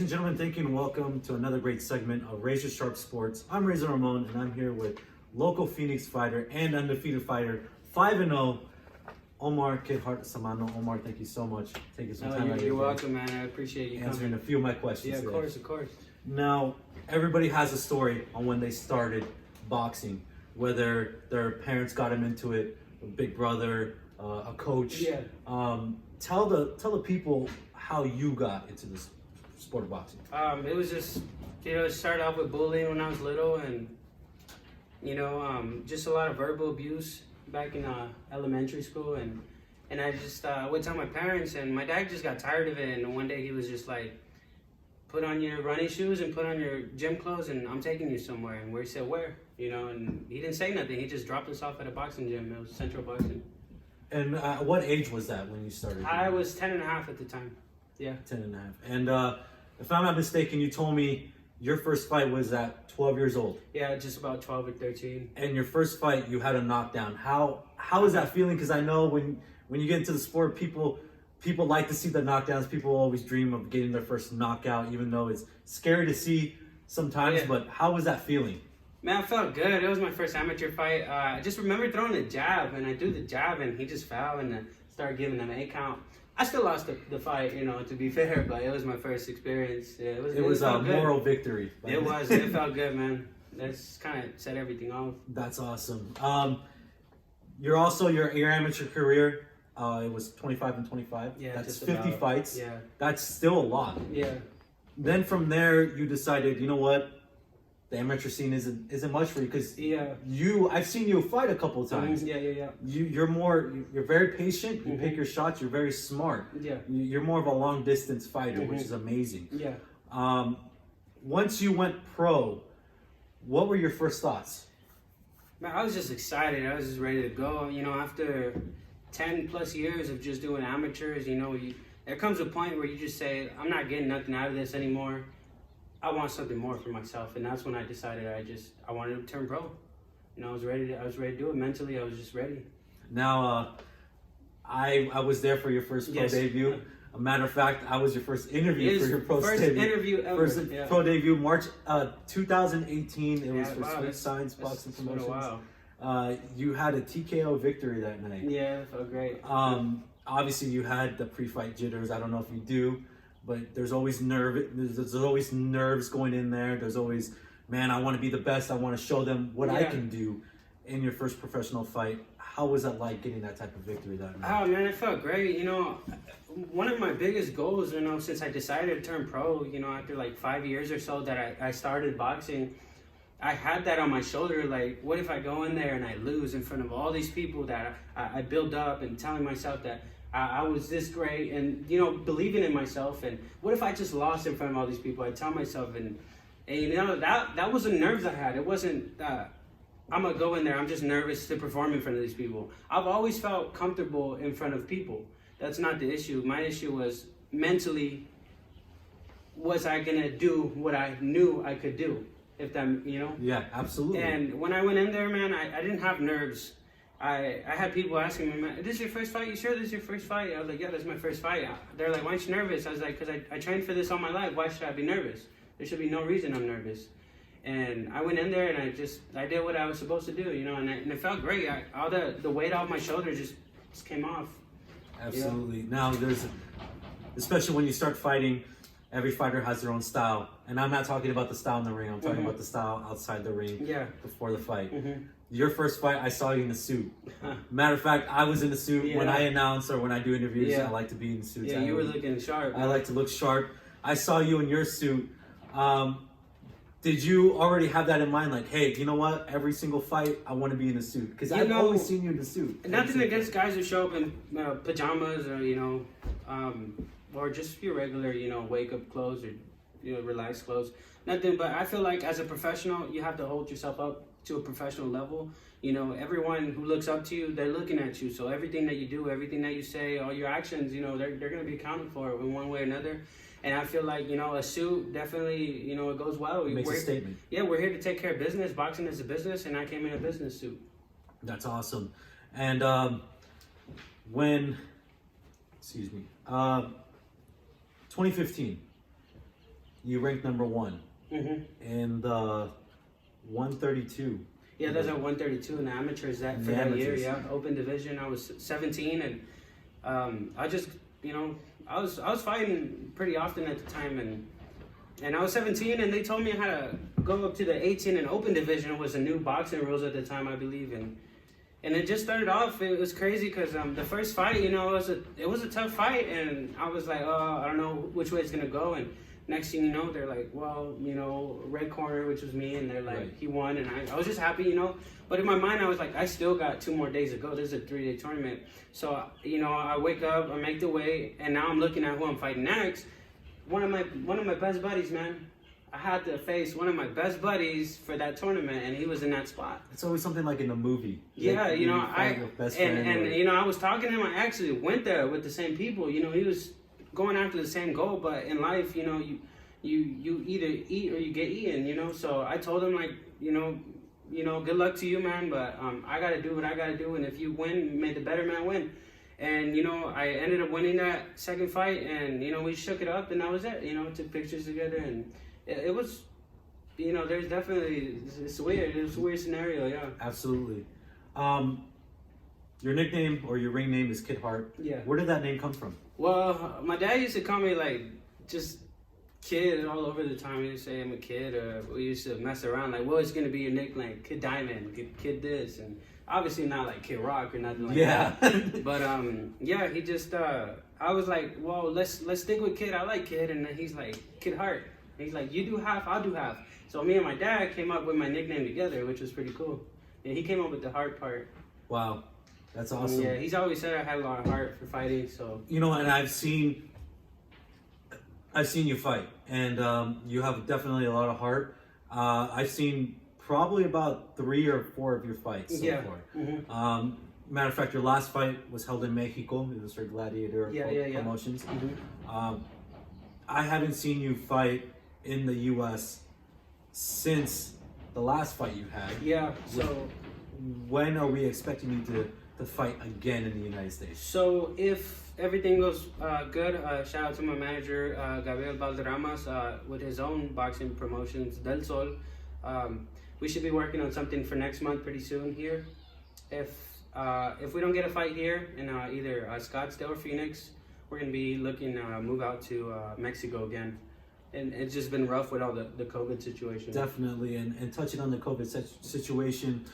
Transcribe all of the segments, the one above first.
and gentlemen, thank you and welcome to another great segment of Razor Sharp Sports. I'm Razor Ramon, and I'm here with local Phoenix fighter and undefeated fighter, 5-0, Omar Heart Samano. Omar, thank you so much for taking some time out. You're welcome, man. I appreciate you answering coming. a few of my questions. Yeah, today. of course. Now, everybody has a story on when they started boxing, whether their parents got them into it, a big brother, a coach. Yeah. Tell the people how you got into this sport of boxing. It was just, it started off with bullying when I was little, and just a lot of verbal abuse back in elementary school, and I just would tell my parents, and my dad just got tired of it, and one day he was just like, put on your running shoes and put on your gym clothes, and I'm taking you somewhere. And we said, where? And he didn't say nothing. He just dropped us off at a boxing gym. It was Central Boxing. And what age was that when you started? I was 10 and a half at the time. Yeah. 10 and a half. And if I'm not mistaken, you told me your first fight was at 12 years old. Yeah, just about 12 or 13. And your first fight, you had a knockdown. How is that feeling? Because I know when you get into the sport, people like to see the knockdowns. People always dream of getting their first knockout, even though it's scary to see sometimes. Yeah. But how was that feeling? Man, I felt good. It was my first amateur fight. I just remember throwing a jab, and I do the jab, and he just fell, and I started giving him an 8 count. I still lost the fight, to be fair, but it was my first experience. Yeah, it was a moral victory. It was. It felt good, man. That's kind of set everything off. That's awesome. You're also your amateur career. It was 25 and 25. Yeah, that's just 50 about. fights. Yeah, that's still a lot. Yeah. Then from there, you decided, you know what? The amateur scene isn't much for you because I've seen you fight a couple of times. Yeah. You're very patient. You pick your shots. You're very smart. Yeah. You're more of a long distance fighter, which is amazing. Yeah. Once you went pro, what were your first thoughts? Man, I was just excited. I was just ready to go. After 10 plus years of just doing amateurs, there comes a point where you just say, I'm not getting nothing out of this anymore. I want something more for myself, and that's when I decided I wanted to turn pro. I was ready to do it mentally. I was just ready. Now, I was there for your first pro debut. A matter of fact, I was your first interview for your pro first debut. Interview ever. First pro debut, March 2018. It was for Sweet Science Boxing Promotions. Wow. You had a TKO victory that night. Yeah, it felt great. Obviously, you had the pre-fight jitters. I don't know if you do. But there's always there's always nerves going in there. There's always, man, I want to be the best. I want to show them what I can do in your first professional fight. How was that like getting that type of victory that night? Oh, man, it felt great. One of my biggest goals, since I decided to turn pro, after like 5 years or so that I started boxing, I had that on my shoulder. Like, what if I go in there and I lose in front of all these people that I build up, and telling myself that I was this great, and believing in myself, and what if I just lost in front of all these people? I tell myself, and that was the nerves I had. It wasn't I'm gonna go in there, I'm just nervous to perform in front of these people. I've always felt comfortable in front of people. That's not the issue. My issue was mentally, was I gonna do what I knew I could do? If that, Yeah, absolutely. And when I went in there, man, I didn't have nerves. I had people asking me, man, this is your first fight? You sure this is your first fight? I was like, yeah, this is my first fight. They're like, why aren't you nervous? I was like, because I trained for this all my life. Why should I be nervous? There should be no reason I'm nervous. And I went in there and I did what I was supposed to do, and it felt great. All the weight off my shoulders just came off. Absolutely. Now especially when you start fighting, every fighter has their own style. And I'm not talking about the style in the ring. I'm talking about the style outside the ring before the fight. Your first fight, I saw you in a suit. Matter of fact, I was in a suit when I announce or when I do interviews. I like to be in suits. Yeah, you were looking sharp. I like to look sharp. I saw you in your suit. Did you already have that in mind? Like, hey, you know what? Every single fight, I want to be in a suit. Because I've always seen you in a suit. Nothing against guys who show up in pajamas or, or just your regular, wake-up clothes or, relaxed clothes. Nothing, but I feel like as a professional, you have to hold yourself up to a professional level. Everyone who looks up to you, they're looking at you. So everything that you do, everything that you say, all your actions, they're going to be accounted for in one way or another. And I feel like, a suit definitely, it goes well. It makes a statement. Yeah, we're here to take care of business. Boxing is a business, and I came in a business suit. That's awesome. And when, 2015, you ranked number 1 in the 132. Yeah, that's at 132 in the amateurs that year. Yeah, open division. I was 17, and I just, I was fighting pretty often at the time, and I was 17, and they told me how to go up to the 18 in open division. It was a new boxing rules at the time, I believe, and it just started off. It was crazy because the first fight, it was a tough fight, and I was like, oh, I don't know which way it's gonna go, and next thing you know, they're like, well, red corner, which was me, and they're like, right. He won, and I was just happy, But in my mind, I was like, I still got 2 more days to go. This is a 3-day tournament. So, I wake up, I make the weight, and now I'm looking at who I'm fighting next. One of my best buddies, man. I had to face one of my best buddies for that tournament, and he was in that spot. It's always something like in a movie. Yeah, I was talking to him. I actually went there with the same people. He was going after the same goal, but in life, you either eat or you get eaten, So I told him, like, good luck to you, man, but I gotta do what I gotta do, and if you win, may the better man win. And I ended up winning that second fight, and we shook it up, and that was it. Took pictures together, and it was, there's definitely, it's weird. It was a weird scenario, yeah. Absolutely. Your nickname or your ring name is Kid Heart. Yeah. Where did that name come from? Well, my dad used to call me, like, just Kid all over the time. He would say I'm a kid, or we used to mess around, like, what's going to be your nickname? Like, Kid Diamond, Kid this, and obviously not like Kid Rock or nothing like that. But, he just, I was like, well, let's stick with Kid. I like Kid, and then he's like, Kid Heart. And he's like, you do half, I'll do half. So me and my dad came up with my nickname together, which was pretty cool. And he came up with the heart part. Wow. That's awesome. Yeah, he's always said I had a lot of heart for fighting, so. And I've seen you fight, and you have definitely a lot of heart. I've seen probably about 3 or 4 of your fights so far. Matter of fact, your last fight was held in Mexico. It was for Gladiator Promotions. I haven't seen you fight in the U.S. since the last fight you had. Yeah, so. When are we expecting you to fight again in the United States? So if everything goes good, shout out to my manager, Gabriel Valderramas, with his own boxing promotions, Del Sol. We should be working on something for next month pretty soon here. If we don't get a fight here in either Scottsdale or Phoenix, we're going to be looking to move out to Mexico again. And it's just been rough with all the COVID situation. Definitely, and touching on the COVID situation,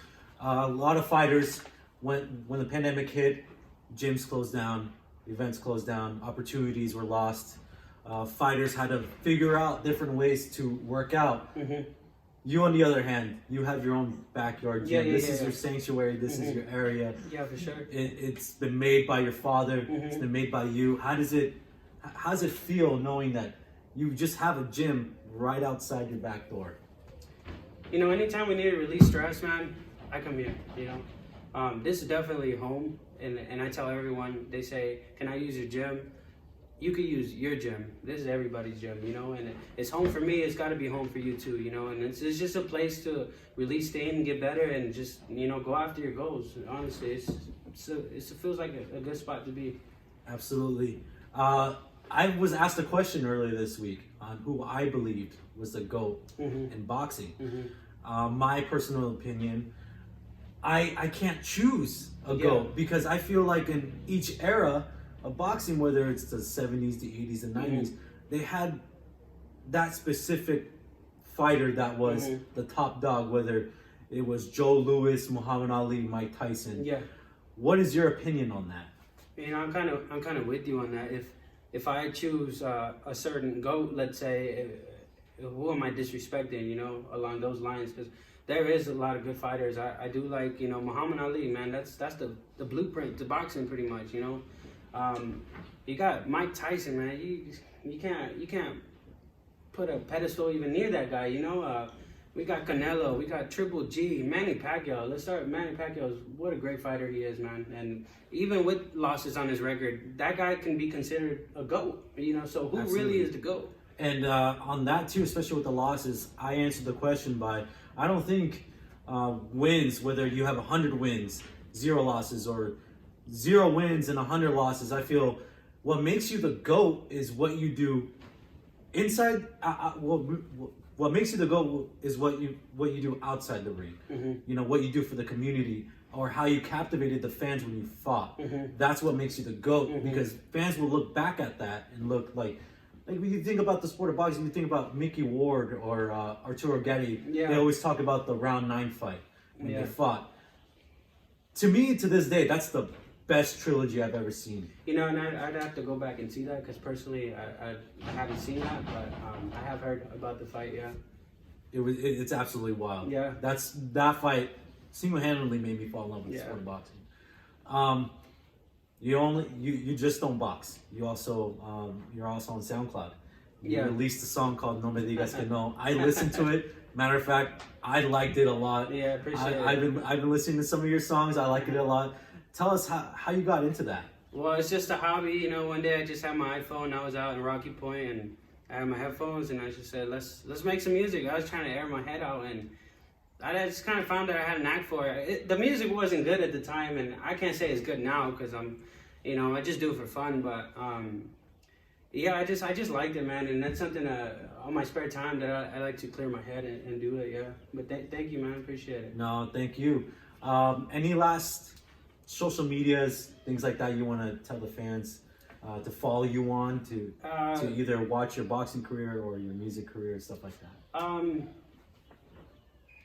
a lot of fighters, when the pandemic hit, gyms closed down, events closed down, opportunities were lost. Fighters had to figure out different ways to work out. You, on the other hand, you have your own backyard gym. This is your sanctuary. This is your area. Yeah, for sure. It's been made by your father. It's been made by you. How does it feel knowing that you just have a gym right outside your back door? Anytime we need to release stress, man, I come here. This is definitely home, and I tell everyone, they say, can I use your gym? You could use your gym. This is everybody's gym, and it's home for me. It's got to be home for you too, and it's just a place to release steam, get better, and just, go after your goals. Honestly, it feels like a good spot to be. Absolutely. I was asked a question earlier this week on who I believed was the GOAT in boxing. My personal opinion, I can't choose a GOAT because I feel like in each era of boxing, whether it's the 70s, the 80s, and 90s, they had that specific fighter that was the top dog, whether it was Joe Louis, Muhammad Ali, Mike Tyson. Yeah. What is your opinion on that? I'm kind of with you on that. If I choose a certain GOAT, let's say, who am I disrespecting, along those lines? Because there is a lot of good fighters. I do like, Muhammad Ali, man. That's the blueprint to boxing, pretty much. You got Mike Tyson, man. You can't put a pedestal even near that guy. We got Canelo. We got Triple G. Manny Pacquiao. Let's start with Manny Pacquiao. What a great fighter he is, man. And even with losses on his record, that guy can be considered a GOAT. So who really is the GOAT? And on that too, especially with the losses, I answered the question by, I don't think wins, whether you have 100 wins, 0 losses, or 0 wins and 100 losses. I feel what makes you the GOAT is what you do inside, what makes you the GOAT is what you do outside the ring. You know, what you do for the community, or how you captivated the fans when you fought. That's what makes you the GOAT, because fans will look back at that and look like when you think about the sport of boxing, you think about Mickey Ward or Arturo Gatti. They always talk about the round 9 fight when they fought. To me, to this day, that's the best trilogy I've ever seen. You know, and I'd have to go back and see that, because personally, I haven't seen that, but I have heard about the fight. It's absolutely wild. That fight single-handedly made me fall in love with the sport of boxing. You just don't box. You're also on SoundCloud. You released a song called No Me Digas Que No. I listened to it. Matter of fact, I liked it a lot. Yeah, appreciate it. I've been listening to some of your songs. I like it a lot. Tell us how you got into that. Well, it's just a hobby. You know, one day I just had my iPhone. I was out in Rocky Point and I had my headphones, and I just said, let's make some music. I was trying to air my head out, and I just kind of found that I had a knack for it. The music wasn't good at the time, and I can't say it's good now because I just do it for fun. But I just liked it, man, and that's something on my spare time that I like to clear my head and do it. Yeah, but thank you, man, appreciate it. No, thank you. Any last social medias, things like that you want to tell the fans to follow you on, to either watch your boxing career or your music career, stuff like that?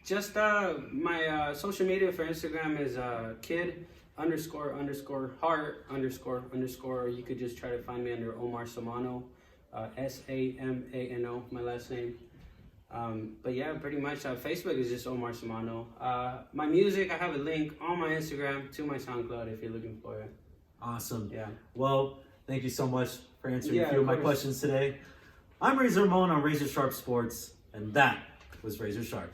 Just my social media for Instagram is kid__heart__. You could just try to find me under Omar Samano, Samano, my last name. But yeah, pretty much Facebook is just Omar Samano. My music, I have a link on my Instagram to my SoundCloud if you're looking for it. Awesome. Yeah. Well, thank you so much for answering a few of my questions today. I'm Razor Ramon on Razor Sharp Sports, and that was Razor Sharp.